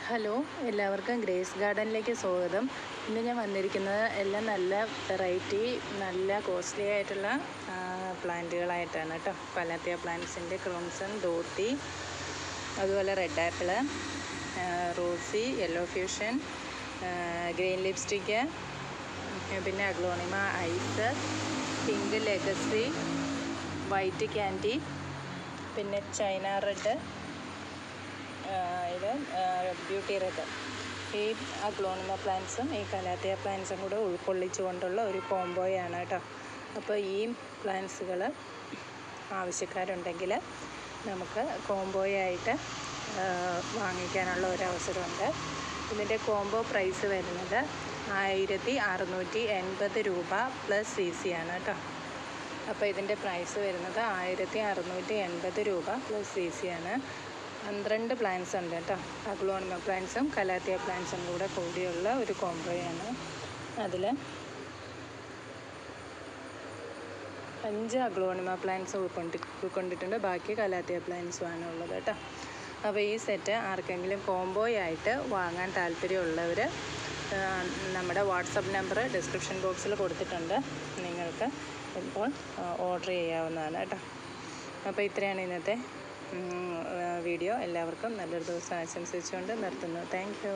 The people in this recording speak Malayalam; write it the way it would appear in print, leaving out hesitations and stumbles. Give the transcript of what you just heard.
ഹലോ, എല്ലാവർക്കും ഗ്രേസ് ഗാർഡനിലേക്ക് സ്വാഗതം. ഇന്ന് ഞാൻ വന്നിരിക്കുന്നത് എല്ലാം നല്ല വെറൈറ്റി, നല്ല കോസ്റ്റ്ലി ആയിട്ടുള്ള പ്ലാന്റുകളായിട്ടാണ് കേട്ടോ. പലാത്തിയ പ്ലാന്റ്സിൻ്റെ ക്രോൺസൺ, ഡോട്ടി, അതുപോലെ red apple, rosy, yellow fusion, green lipstick, പിന്നെ aglaonema ice, pink legacy, white candy, പിന്നെ ചൈന റെഡ്, ഇത് ബ്യൂട്ടി റെഡ്. ഈ അഗ്ലോണിമ പ്ലാന്റ്സും ഈ കലാത്തിയ പ്ലാന്റ്സും കൂടെ ഉൾക്കൊള്ളിച്ചുകൊണ്ടുള്ള ഒരു കോംബോയാണ് കേട്ടോ. അപ്പോൾ ഈ പ്ലാന്റ്സുകൾ ആവശ്യക്കാരുണ്ടെങ്കിൽ നമുക്ക് കോംബോയായിട്ട് വാങ്ങിക്കാനുള്ള ഒരവസരമുണ്ട്. ഇതിൻ്റെ കോംബോ പ്രൈസ് വരുന്നത് 1680 രൂപ പ്ലസ് CC ആണ് കേട്ടോ. അപ്പോൾ ഇതിൻ്റെ പ്രൈസ് വരുന്നത് 1680 രൂപ പ്ലസ് CC ആണ്. 12 പ്ലാന്റ്സ് ഉണ്ട് കേട്ടോ. അഗ്ലോണിമ പ്ലാന്റ്സും കലാത്തിയ പ്ലാന്റ്സും കൂടെ കൂടിയുള്ള ഒരു കോംബോയാണ്. അതിൽ 5 അഗ്ലോണിമ പ്ലാന്റ്സ് ഉൾക്കൊണ്ടിട്ടുണ്ട്, ബാക്കി കലാത്തിയ പ്ലാന്റ്സുമാണ് ഉള്ളത് കേട്ടോ. അപ്പോൾ ഈ സെറ്റ് ആർക്കെങ്കിലും കോംബോയായിട്ട് വാങ്ങാൻ താല്പര്യമുള്ളവർ നമ്മുടെ വാട്സപ്പ് നമ്പർ ഡിസ്ക്രിപ്ഷൻ ബോക്സിൽ കൊടുത്തിട്ടുണ്ട്. നിങ്ങൾക്ക് ഇപ്പോൾ ഓർഡർ ചെയ്യാവുന്നതാണ് കേട്ടോ. അപ്പോൾ ഇത്രയാണ് ഇന്നത്തെ വീഡിയോ. എല്ലാവർക്കും നല്ലൊരു ദിവസം ആശംസിച്ചുകൊണ്ട് നിർത്തുന്നു. Thank you.